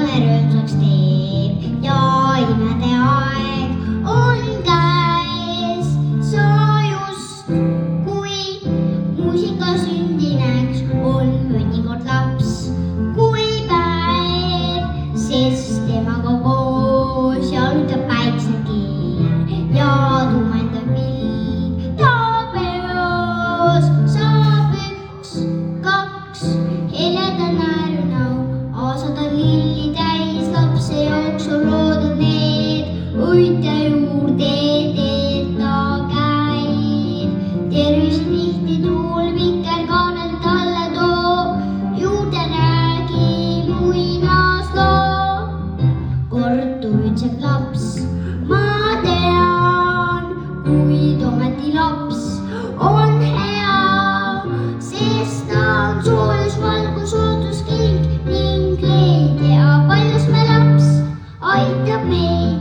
me rõõmsaks teeb ja imede aeg on käes. sa just kui muusika sündineks on mõnikord laps kui päev, sest temaga koos jalutab päiksekeel ja tumendab pilv ja peos saab üks, kaks heleda naerunäo, aastad on lilli täis, lapse jooksul loodud need, uitja juurde teed ta käib. tervist tihti tuul vikerkaarel talle toob, juurde räägib muinasloo. kord uitseb laps, ma tean, kuid ometi laps on hea, sest ta on soojus, valgus, ootuskiik ning leid ja paljus me laps aitab meid.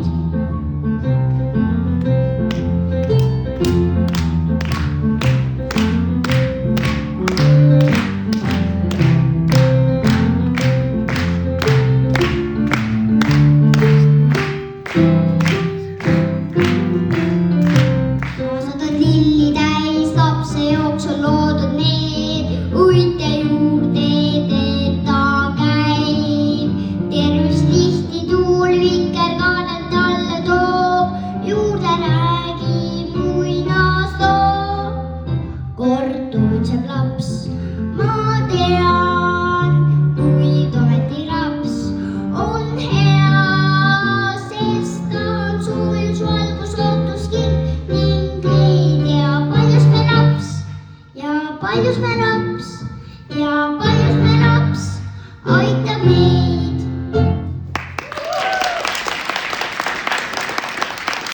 aastad on lilli täis, lapse jooksul loodud need, uitja juurde teed ta käib. tervist tihti tuul vikerkaarel talle toob, juurde räägib muinasloo. kord uitseb laps, ma tean, kuid ometi laps on hea, sest ta on soojus, valgus, ootuskiik ning leid ja paljus me laps ja paljus me laps ja paljus me laps aitab meid.